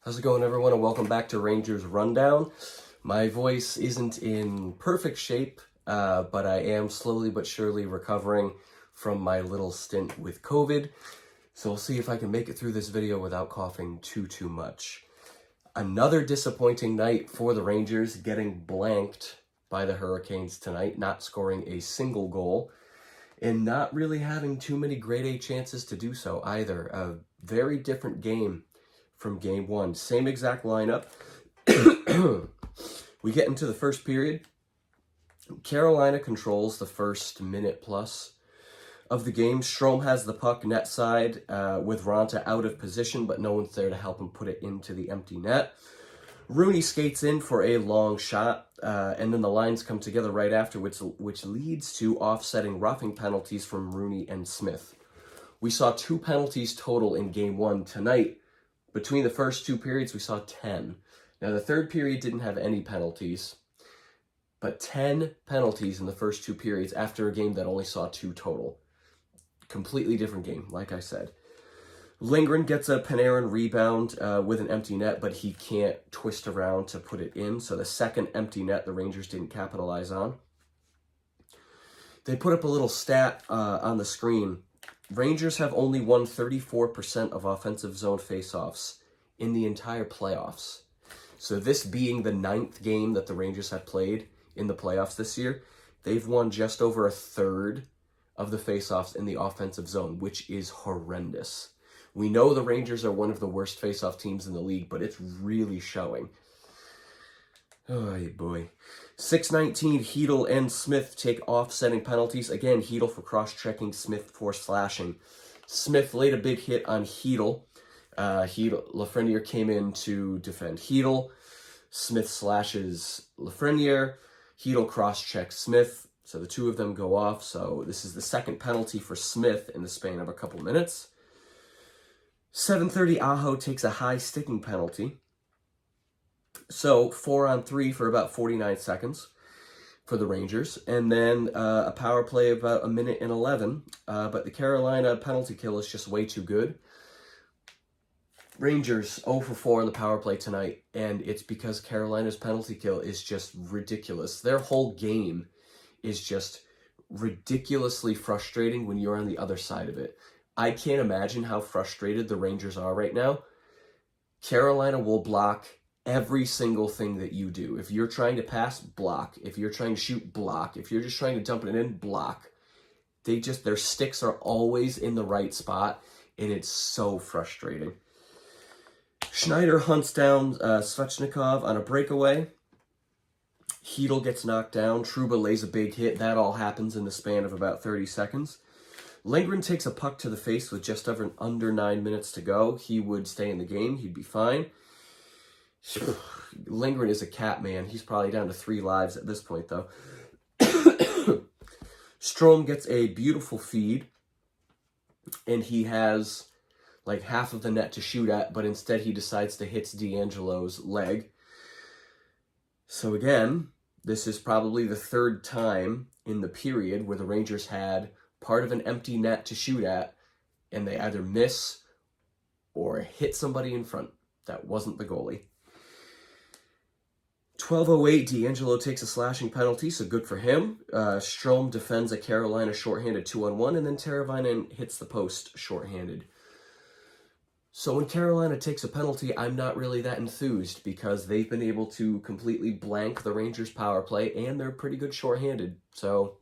How's it going, everyone, and welcome back to Rangers Rundown. My voice isn't in perfect shape, but I am slowly but surely recovering from my little stint with COVID. So we'll see if I can make it through this video without coughing too much. Another disappointing night for the Rangers, getting blanked by the Hurricanes tonight, not scoring a single goal, and not really having too many grade A chances to do so either. A very different game from game one. Same exact lineup. We get into the first period. Carolina controls the first minute plus of the game. Strome has the puck net side with Raanta out of position, but no one's there to help him put it into the empty net. Rooney skates in for a long shot, and then the lines come together right after, which leads to offsetting roughing penalties from Rooney and Smith. We saw 2 penalties total in game one. Tonight, between the first 2 periods, we saw 10. Now, the third period didn't have any penalties, but 10 penalties in the first 2 periods after a game that only saw 2 total. Completely different game, like I said. Lindgren gets a Panarin rebound with an empty net, but he can't twist around to put it in. So the second empty net, the Rangers didn't capitalize on. They put up a little stat on the screen. Rangers have only won 34% of offensive zone faceoffs in the entire playoffs. So this being the 9th game that the Rangers have played in the playoffs this year, they've won just over a third of the faceoffs in the offensive zone, which is horrendous. We know the Rangers are one of the worst faceoff teams in the league, but it's really showing. Oh, boy. 6:19, Chytil and Smith take offsetting penalties. Again, Chytil for cross-checking, Smith for slashing. Smith laid a big hit on Chytil. Lafreniere came in to defend Chytil. Smith slashes Lafreniere. Chytil cross-checks Smith. So the two of them go off. So this is the second penalty for Smith in the span of a couple minutes. 7:30, Aho takes a high sticking penalty. So 4-on-3 for about 49 seconds for the Rangers. And then a power play of about 1:11. But the Carolina penalty kill is just way too good. Rangers 0 for 4 on the power play tonight. And it's because Carolina's penalty kill is just ridiculous. Their whole game is just ridiculously frustrating when you're on the other side of it. I can't imagine how frustrated the Rangers are right now. Carolina will block every single thing that you do. If you're trying to pass, block. If you're trying to shoot, block. If you're just trying to dump it in, block. Their sticks are always in the right spot, and it's so frustrating. Schneider hunts down Svechnikov on a breakaway. Chytil gets knocked down. Trouba lays a big hit. That all happens in the span of about 30 seconds. Lindgren takes a puck to the face with just under 9 minutes to go. He would stay in the game. He'd be fine. Lindgren is a cat, man. He's probably down to 3 lives at this point, though. Strome gets a beautiful feed, and he has like half of the net to shoot at, but instead he decides to hit DeAngelo's leg. So again, this is probably the 3rd time in the period where the Rangers had part of an empty net to shoot at, and they either miss or hit somebody in front. That wasn't the goalie. 12:08, DeAngelo takes a slashing penalty, so good for him. Strome defends a Carolina shorthanded 2-on-1, and then Teravainen hits the post shorthanded. So when Carolina takes a penalty, I'm not really that enthused because they've been able to completely blank the Rangers' power play, and they're pretty good shorthanded. So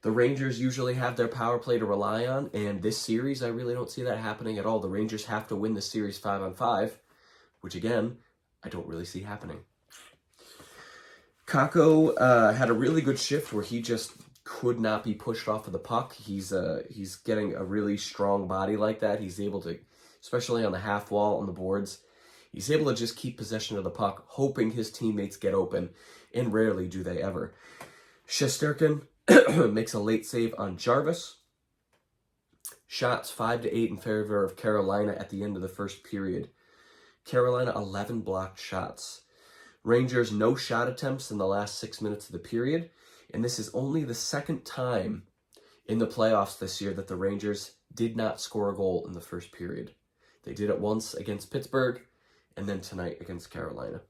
the Rangers usually have their power play to rely on, and this series, I really don't see that happening at all. The Rangers have to win the series 5-on-5, which again, I don't really see happening. Kakko had a really good shift where he just could not be pushed off of the puck. He's getting a really strong body like that. He's able to, especially on the half wall on the boards, he's able to just keep possession of the puck, hoping his teammates get open, and rarely do they ever. Shesterkin makes a late save on Jarvis. Shots 5-8 in favor of Carolina at the end of the first period. Carolina 11 blocked shots. Rangers no shot attempts in the last 6 minutes of the period, and this is only the 2nd time in the playoffs this year that the Rangers did not score a goal in the first period. They did it once against Pittsburgh, and then tonight against Carolina.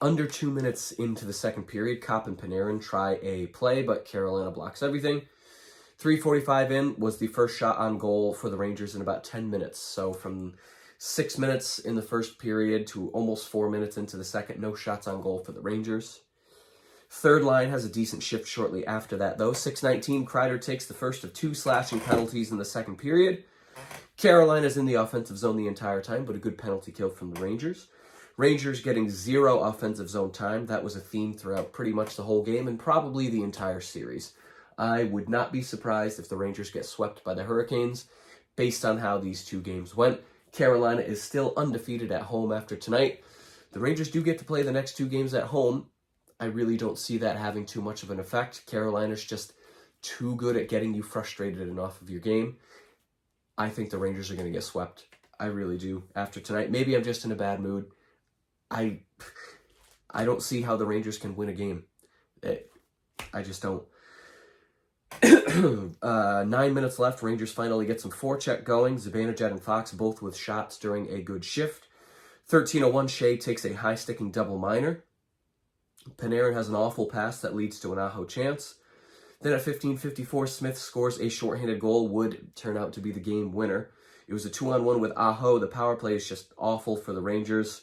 Under 2 minutes into the second period, Kopp and Panarin try a play, but Carolina blocks everything. 3:45 in was the first shot on goal for the Rangers in about 10 minutes. So from 6 minutes in the first period to almost 4 minutes into the second, no shots on goal for the Rangers. Third line has a decent shift shortly after that, though. 6:19, Kreider takes the first of 2 slashing penalties in the second period. Carolina's in the offensive zone the entire time, but a good penalty kill from the Rangers. Rangers getting 0 offensive zone time. That was a theme throughout pretty much the whole game and probably the entire series. I would not be surprised if the Rangers get swept by the Hurricanes based on how these 2 games went. Carolina is still undefeated at home after tonight. The Rangers do get to play the next 2 games at home. I really don't see that having too much of an effect. Carolina's just too good at getting you frustrated and off of your game. I think the Rangers are going to get swept. I really do after tonight. Maybe I'm just in a bad mood. I don't see how the Rangers can win a game. I just don't. 9 minutes left. Rangers finally get some forecheck going. Zibanejad and Fox both with shots during a good shift. 13:01, Shea takes a high-sticking double minor. Panarin has an awful pass that leads to an Aho chance. Then at 15:54, Smith scores a shorthanded goal, would turn out to be the game winner. It was a 2-on-1 with Aho. The power play is just awful for the Rangers.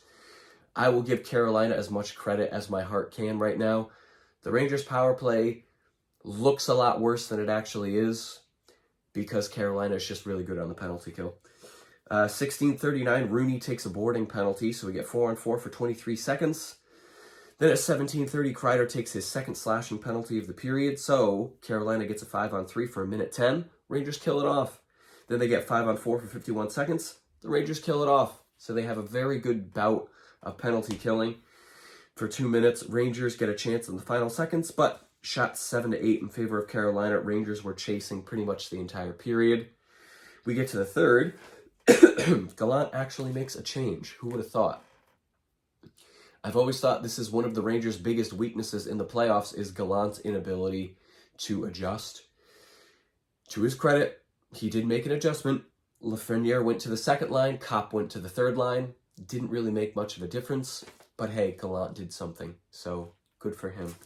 I will give Carolina as much credit as my heart can right now. The Rangers' power play looks a lot worse than it actually is because Carolina is just really good on the penalty kill. 16:39, Rooney takes a boarding penalty, so we get 4-on-4 for 23 seconds. Then at 17:30, Kreider takes his second slashing penalty of the period, so Carolina gets a 5-on-3 for 1:10. Rangers kill it off. Then they get 5-on-4 for 51 seconds. The Rangers kill it off. So they have a very good bout of penalty killing for 2 minutes. Rangers get a chance in the final seconds, but shots 7-8 in favor of Carolina. Rangers were chasing pretty much the entire period. We get to the third. Gallant actually makes a change. Who would have thought? I've always thought this is one of the Rangers' biggest weaknesses in the playoffs is Gallant's inability to adjust. To his credit, he did make an adjustment. Lafreniere went to the second line. Kopp went to the third line. Didn't really make much of a difference. But hey, Gallant did something. So, good for him.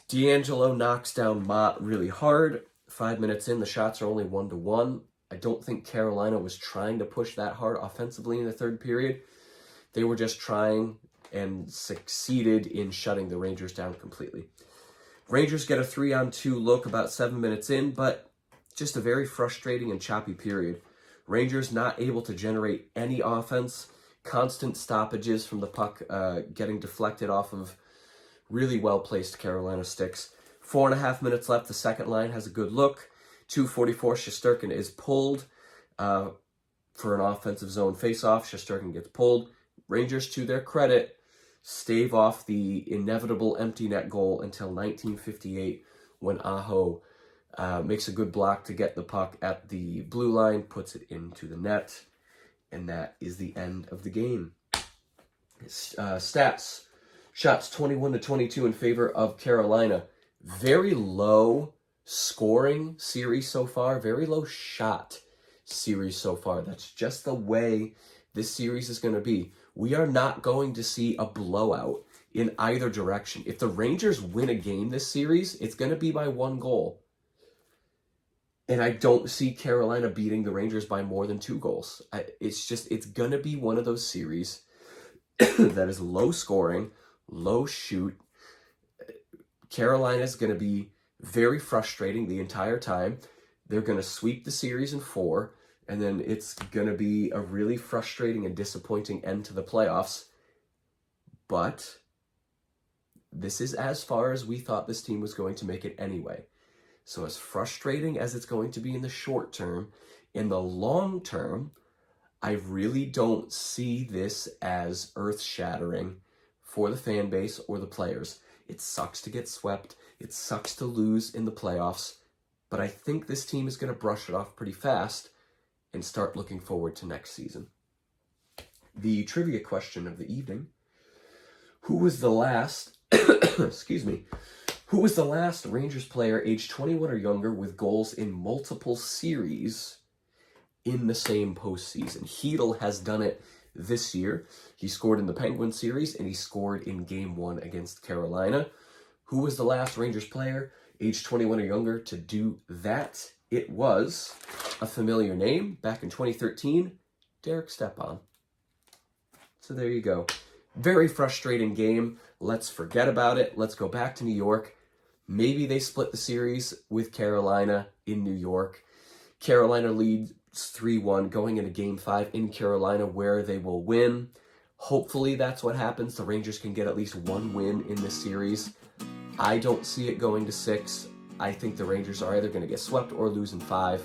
DeAngelo knocks down Mott really hard. 5 minutes in, the shots are only 1-1. I don't think Carolina was trying to push that hard offensively in the third period. They were just trying and succeeded in shutting the Rangers down completely. Rangers get a 3-on-2 look about 7 minutes in, but just a very frustrating and choppy period. Rangers not able to generate any offense. Constant stoppages from the puck getting deflected off of really well-placed Carolina sticks. 4.5 minutes left. The second line has a good look. 2:44, Shesterkin is pulled for an offensive zone faceoff. Shesterkin gets pulled. Rangers, to their credit, stave off the inevitable empty net goal until 1958 when Aho makes a good block to get the puck at the blue line, puts it into the net, and that is the end of the game. Stats. Shots 21-22 in favor of Carolina. Very low scoring series so far. Very low shot series so far. That's just the way this series is going to be. We are not going to see a blowout in either direction. If the Rangers win a game this series, it's going to be by 1 goal. And I don't see Carolina beating the Rangers by more than 2 goals. It's going to be one of those series that is low scoring, low shoot. Carolina is going to be very frustrating the entire time. They're going to sweep the series in 4. And then it's going to be a really frustrating and disappointing end to the playoffs. But this is as far as we thought this team was going to make it anyway. So as frustrating as it's going to be in the short term, in the long term, I really don't see this as earth-shattering for the fan base or the players. It sucks to get swept. It sucks to lose in the playoffs. But I think this team is going to brush it off pretty fast and start looking forward to next season. The trivia question of the evening. Who was the last, Who was the last Rangers player aged 21 or younger with goals in multiple series in the same postseason? Chytil has done it this year. He scored in the Penguins series, and he scored in Game 1 against Carolina. Who was the last Rangers player aged 21 or younger to do that? It was a familiar name back in 2013, Derek Stepan. So there you go. Very frustrating game. Let's forget about it. Let's go back to New York. Maybe they split the series with Carolina in New York. Carolina leads 3-1 going into Game 5 in Carolina, where they will win. Hopefully that's what happens. The Rangers can get at least one win in this series. I don't see it going to 6. I think the Rangers are either going to get swept or lose in 5.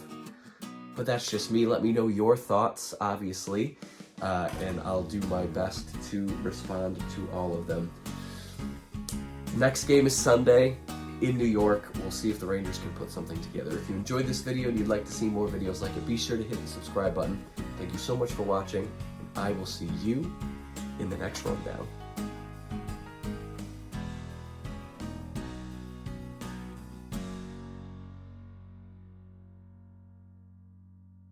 But that's just me. Let me know your thoughts, obviously. And I'll do my best to respond to all of them. Next game is Sunday in New York. We'll see if the Rangers can put something together. If you enjoyed this video and you'd like to see more videos like it, be sure to hit the subscribe button. Thank you so much for watching, and I will see you in the next rundown.